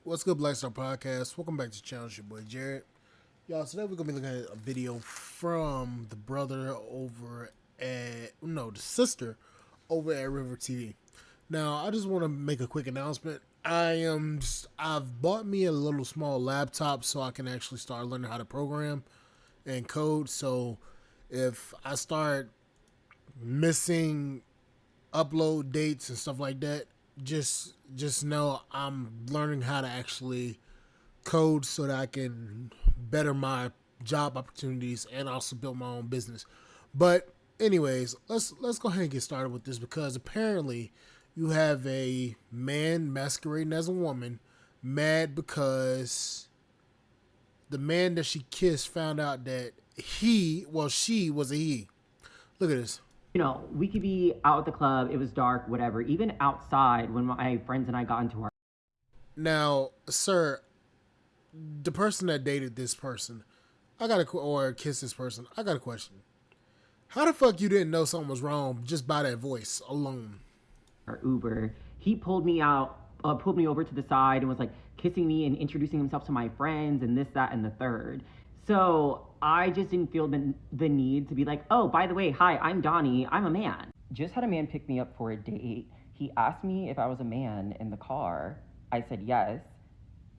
What's good, Black Star Podcast? Welcome back to the channel. It's your boy Jared. Y'all, today we're gonna be looking at a video from the brother over at the sister over at River TV. Now, I just want to make a quick announcement. I've bought me a little small laptop so I can actually start learning how to program and code. So if I start missing upload dates and stuff like that, just know I'm learning how to actually code so that I can better my job opportunities and also build my own business. But anyways, let's go ahead and get started with this because apparently you have a man masquerading as a woman mad because the man that she kissed found out that she was a he. Look at this. We could be out at the club, it was dark, whatever. Even outside, when my friends and I got into our Now, sir, the person that dated this person, or kissed this person, I got a question. How the fuck you didn't know something was wrong just by that voice alone? Uber, he pulled me pulled me over to the side and was like kissing me and introducing himself to my friends and this, that, and the third. So I just didn't feel the need to be like, oh, by the way, hi, I'm Donnie, I'm a man. Just had a man pick me up for a date. He asked me if I was a man in the car. I said yes.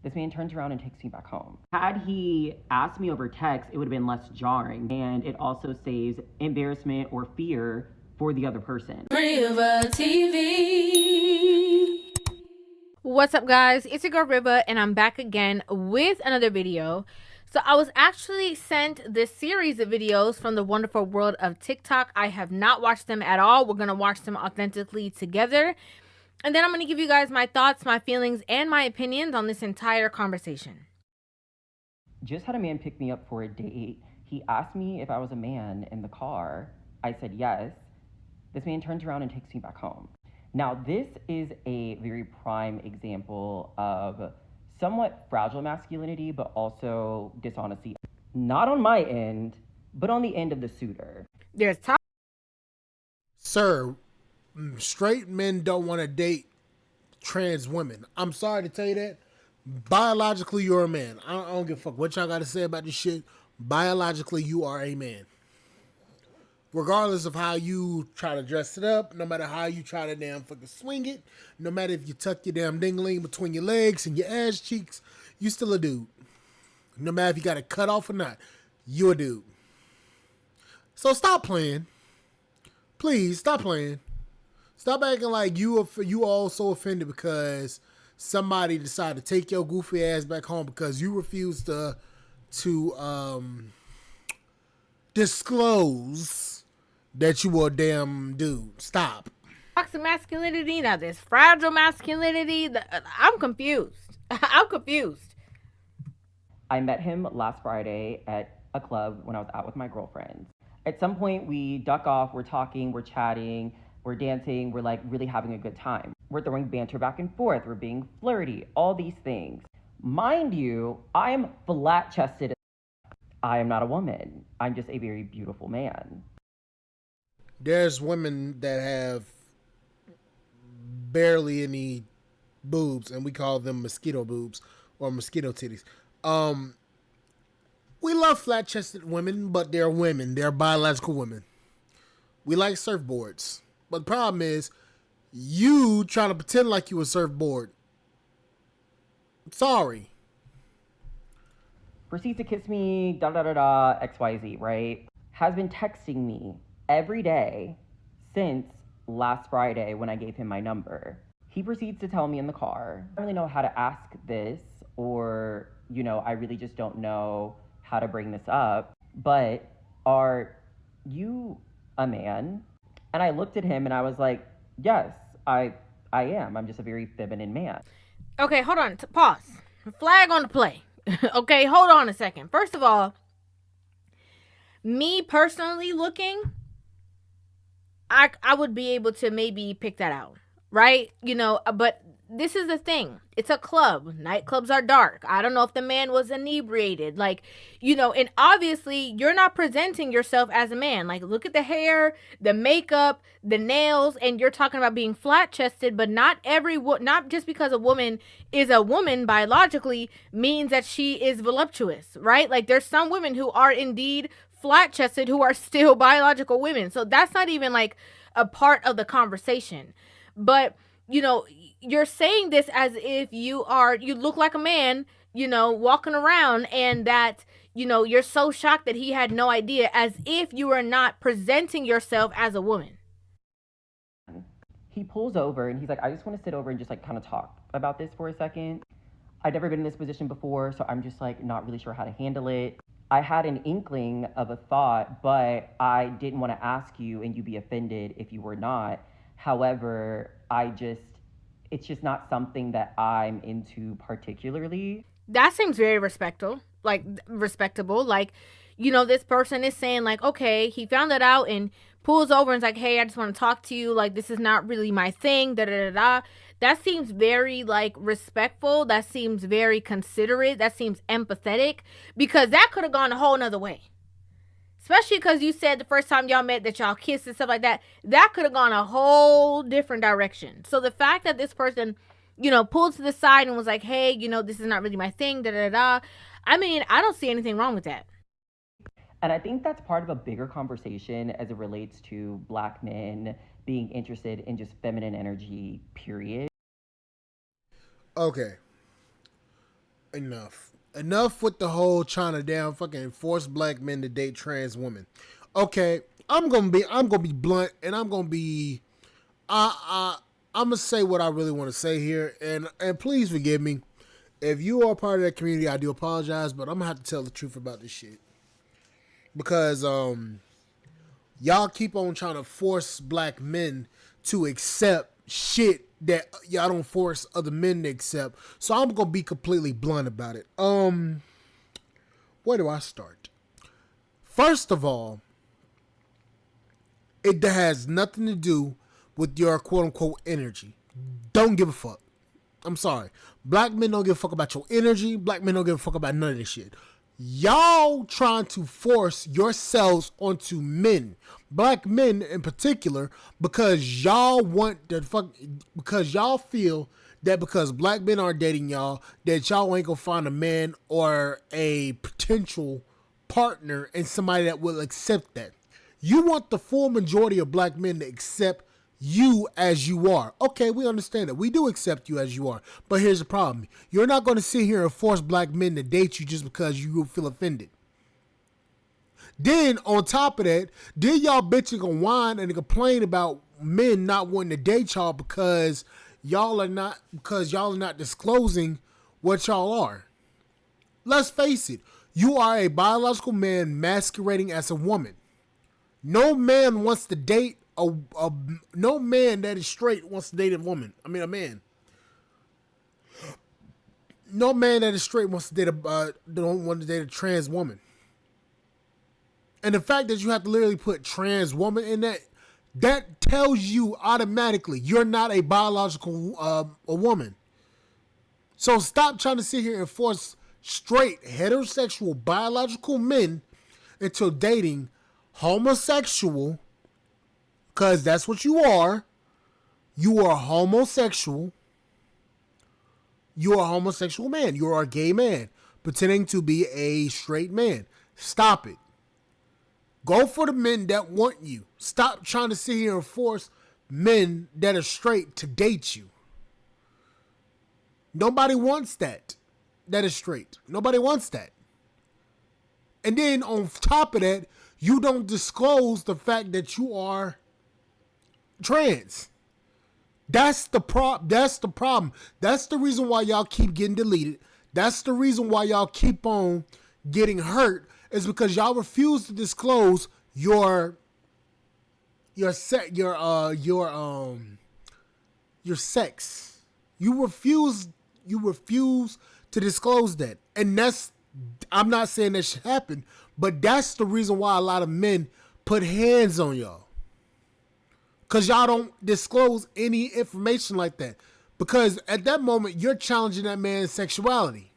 This man turns around and takes me back home. Had he asked me over text, it would have been less jarring, and it also saves embarrassment or fear for the other person. River TV. What's up, guys? It's your girl Riva, and I'm back again with another video. So I was actually sent this series of videos from the wonderful world of TikTok. I have not watched them at all. We're going to watch them authentically together. And then I'm going to give you guys my thoughts, my feelings, and my opinions on this entire conversation. Just had a man pick me up for a date. He asked me if I was a man in the car. I said yes. This man turns around and takes me back home. Now, this is a very prime example of somewhat fragile masculinity, but also dishonesty. Not on my end, but on the end of the suitor. There's Sir, straight men don't want to date trans women. I'm sorry to tell you that. Biologically, you're a man. I don't give a fuck what y'all got to say about this shit. Biologically, you are a man. Regardless of how you try to dress it up, no matter how you try to damn fucking swing it, no matter if you tuck your damn dingling between your legs and your ass cheeks, you still a dude. No matter if you got it cut off or not, you a dude. So stop playing. Please, stop playing. Stop acting like you all so offended because somebody decided to take your goofy ass back home because you refused to disclose that you were a damn dude. Stop. toxic masculinity. Now there's fragile masculinity. I'm confused. I'm confused. I met him last Friday at a club when I was out with my girlfriends. At some point, we duck off, we're talking, we're chatting, we're dancing, we're like really having a good time. We're throwing banter back and forth, we're being flirty, all these things. Mind you, I am flat chested. I am not a woman. I'm just a very beautiful man. There's women that have barely any boobs, and we call them mosquito boobs or mosquito titties. We love flat-chested women, but they're women. They're biological women. We like surfboards. But the problem is, you trying to pretend like you a surfboard. Sorry. Proceeds to kiss me, XYZ, right? Has been texting me every day since last Friday when I gave him my number. He proceeds to tell me in the car, I don't really know how to ask this, or, I really just don't know how to bring this up, but are you a man? And I looked at him and I was like, yes, I am. I'm just a very feminine man. Okay, hold on. Pause. Flag on the play. Okay, hold on a second. First of all, me personally looking, I would be able to maybe pick that out, right? But this is the thing. It's a club. Nightclubs are dark. I don't know if the man was inebriated. Like, you know, and obviously you're not presenting yourself as a man. Like, look at the hair, the makeup, the nails, and you're talking about being flat chested, but not just because a woman is a woman biologically means that she is voluptuous, right? Like, there's some women who are indeed flat chested who are still biological women. So that's not even like a part of the conversation. But, you know, you're saying this as if you look like a man, you know, walking around, and that, you know, you're so shocked that he had no idea, as if you are not presenting yourself as a woman. He pulls over and he's like, I just want to sit over and just like kind of talk about this for a second. I'd never been in this position before, so I'm just like not really sure how to handle it. I had an inkling of a thought, but I didn't want to ask you and you be offended if you were not. However, it's just not something that I'm into particularly. That seems very respectable. Like, you know, this person is saying like, okay, he found that out and pulls over and is like, hey, I just want to talk to you. Like, this is not really my thing. Da da da da. That seems very like respectful. That seems very considerate. That seems empathetic, because that could have gone a whole nother way. Especially because you said the first time y'all met that y'all kissed and stuff like that. That could have gone a whole different direction. So the fact that this person, you know, pulled to the side and was like, hey, you know, this is not really my thing, da da da. I mean, I don't see anything wrong with that. And I think that's part of a bigger conversation as it relates to Black men being interested in just feminine energy, period. Okay. Enough with the whole trying to damn fucking force Black men to date trans women. Okay, I'm gonna be blunt, and I'm gonna say what I really want to say here, and please forgive me if you are part of that community. I do apologize, but I'm gonna have to tell the truth about this shit, because y'all keep on trying to force Black men to accept shit that y'all don't force other men to accept. So I'm gonna be completely blunt about it. Where do I start? First of all, it has nothing to do with your quote unquote energy. Don't give a fuck. I'm sorry. Black men don't give a fuck about your energy. Black men don't give a fuck about none of this shit. Y'all trying to force yourselves onto men, Black men in particular, because y'all because y'all feel that because Black men are dating y'all, that y'all ain't gonna find a man or a potential partner and somebody that will accept that. You want the full majority of Black men to accept you as you are. Okay, we understand that. We do accept you as you are. But here's the problem. You're not going to sit here and force Black men to date you just because you feel offended. Then, on top of that, then y'all bitching and whine and complain about men not wanting to date y'all because y'all are not disclosing what y'all are. Let's face it. You are a biological man masquerading as a woman. No man wants to date no man that is straight wants to date a woman. I mean, a man. No man that is straight wants to date don't want to date a trans woman. And the fact that you have to literally put trans woman in that tells you automatically you're not a biological a woman. So stop trying to sit here and force straight heterosexual biological men into dating homosexual. Because that's what you are. You are homosexual. You are a homosexual man. You are a gay man pretending to be a straight man. Stop it. Go for the men that want you. Stop trying to sit here and force men that are straight to date you. Nobody wants that. That is straight. Nobody wants that. And then on top of that, you don't disclose the fact that you are trans. That's the problem. That's the reason why y'all keep getting deleted. That's the reason why y'all keep on getting hurt, is because y'all refuse to disclose your sex. You refuse to disclose that. And I'm not saying that should happen, but that's the reason why a lot of men put hands on y'all. Because y'all don't disclose any information like that. Because at that moment, you're challenging that man's sexuality.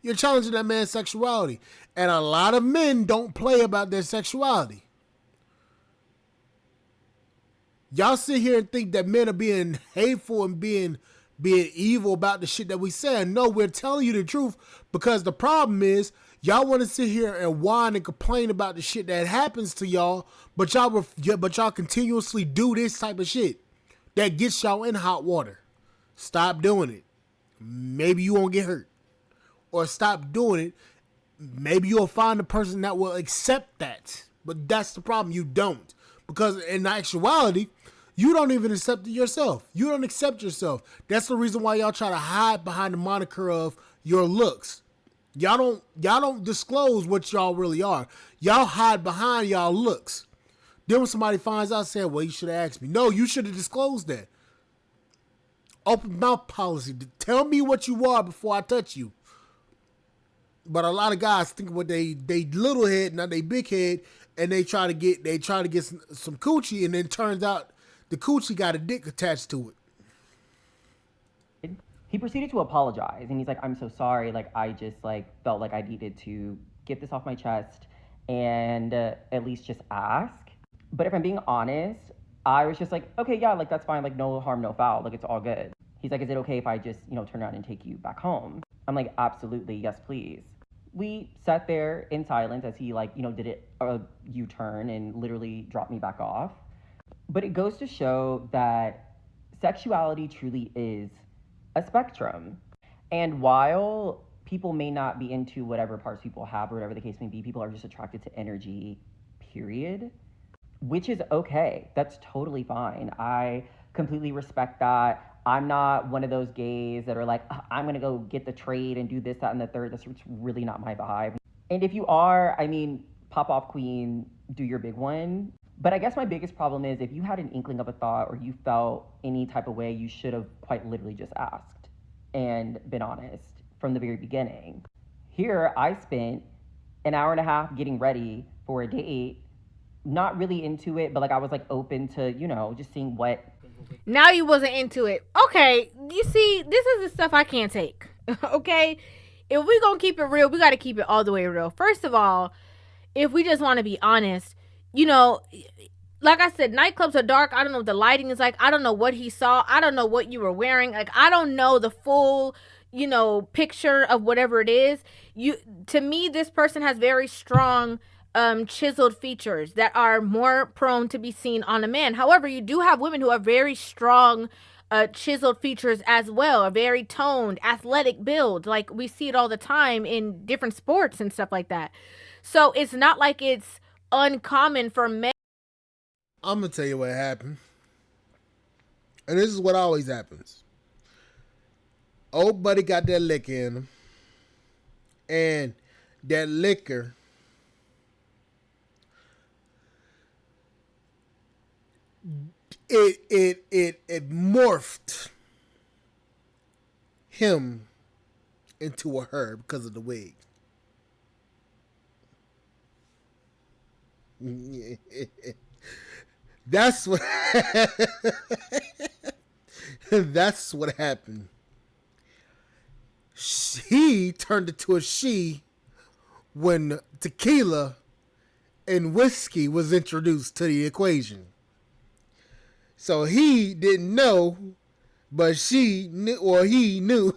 You're challenging that man's sexuality. And a lot of men don't play about their sexuality. Y'all sit here and think that men are being hateful and being evil about the shit that we say. And no, we're telling you the truth, because the problem is y'all want to sit here and whine and complain about the shit that happens to y'all, but y'all continuously do this type of shit that gets y'all in hot water. Stop doing it. Maybe you won't get hurt. Or stop doing it. Maybe you'll find a person that will accept that. But that's the problem. You don't. Because in actuality, you don't even accept it yourself. You don't accept yourself. That's the reason why y'all try to hide behind the moniker of your looks. Y'all don't disclose what y'all really are. Y'all hide behind y'all looks. Then when somebody finds out, say, well, you should have asked me. No, you should have disclosed that. Open mouth policy. Tell me what you are before I touch you. But a lot of guys think what they little head, not they big head, and they try to get some coochie, and then turns out the coochie got a dick attached to it. He proceeded to apologize, and he's like, I'm so sorry. Like, I just felt like I needed to get this off my chest and at least just ask. But if I'm being honest, I was just like, okay, yeah, like, that's fine. Like, no harm, no foul. Like, it's all good. He's like, is it okay if I just, turn around and take you back home? I'm like, absolutely. Yes, please. We sat there in silence as he, did a U-turn and literally dropped me back off. But it goes to show that sexuality truly is a spectrum. And while people may not be into whatever parts people have or whatever the case may be, people are just attracted to energy, period. Which is okay. That's totally fine. I completely respect that. I'm not one of those gays that are like, I'm going to go get the trade and do this, that, and the third. That's really not my vibe. And if you are, pop off queen, do your big one. But I guess my biggest problem is if you had an inkling of a thought or you felt any type of way, you should have quite literally just asked and been honest from the very beginning. Here, I spent an hour and a half getting ready for a date. Not really into it, but I was open to, just seeing what. Now you wasn't into it. Okay, you see, this is the stuff I can't take. Okay? If we gonna keep it real, we gotta keep it all the way real. First of all, if we just want to be honest, like I said, nightclubs are dark. I don't know what the lighting is like. I don't know what he saw. I don't know what you were wearing. I don't know the full, picture of whatever it is. To me, this person has very strong chiseled features that are more prone to be seen on a man. However, you do have women who have very strong chiseled features as well, a very toned, athletic build. Like we see it all the time in different sports and stuff like that. So it's not like it's uncommon for men. I'm gonna tell you what happened, and this is what always happens. Old buddy got that liquor in him, and that liquor it morphed him into a her because of the wig. That's what that's what happened. He turned into a she when tequila and whiskey was introduced to the equation. So he didn't know, but she knew, or he knew.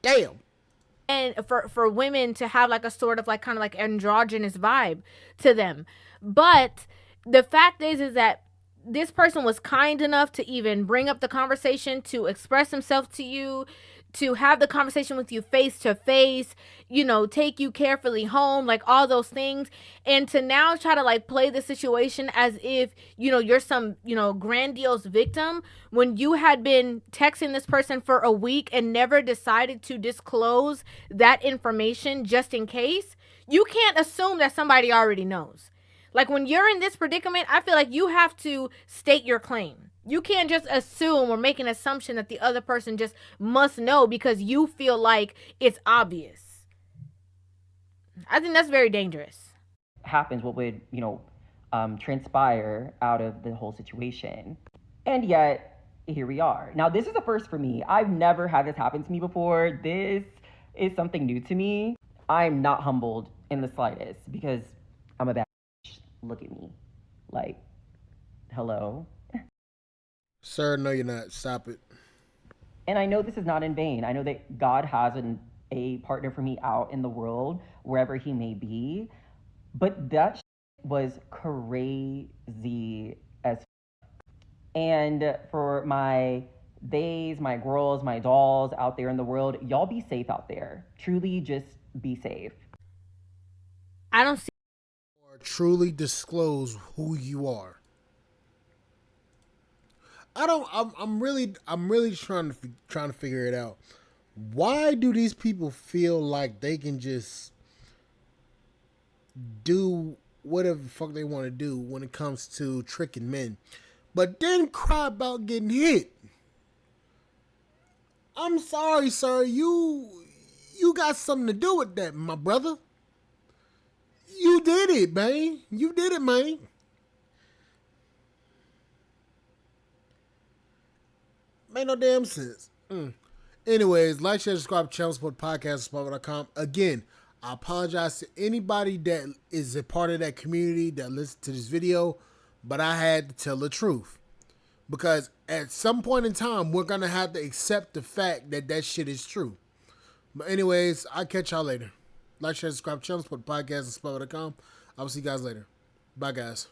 Damn. And for women to have a sort of kind of androgynous vibe to them. But the fact is that this person was kind enough to even bring up the conversation, to express himself to you, to have the conversation with you face to face, take you carefully home, all those things. And to now try to play the situation as if, you're some, grandiose victim when you had been texting this person for a week and never decided to disclose that information just in case. You can't assume that somebody already knows. When you're in this predicament, I feel like you have to state your claim. You can't just assume or make an assumption that the other person just must know because you feel like it's obvious. I think that's very dangerous. Happens, what would, transpire out of the whole situation. And yet, here we are. Now, this is a first for me. I've never had this happen to me before. This is something new to me. I'm not humbled in the slightest because I'm a bad bitch. Look at me. Like, hello. Sir, no, you're not. Stop it. And I know this is not in vain. I know that God has a partner for me out in the world, wherever he may be. But that was crazy as. And for my theys, my girls, my dolls out there in the world, y'all be safe out there. Truly, just be safe. I don't see. Or truly disclose who you are. I don't. I'm really trying to figure it out. Why do these people feel like they can just do whatever the fuck they want to do when it comes to tricking men, but then cry about getting hit? I'm sorry, sir. You got something to do with that, my brother. You did it, man. You did it, man. Made no damn sense. Anyways, like, share, subscribe, channel, support, podcast, spot.com. Again, I apologize to anybody that is a part of that community that listened to this video, but I had to tell the truth. Because at some point in time, we're going to have to accept the fact that that shit is true. But anyways, I'll catch y'all later. Like, share, subscribe, channel, support, podcast, spot.com. I'll see you guys later. Bye, guys.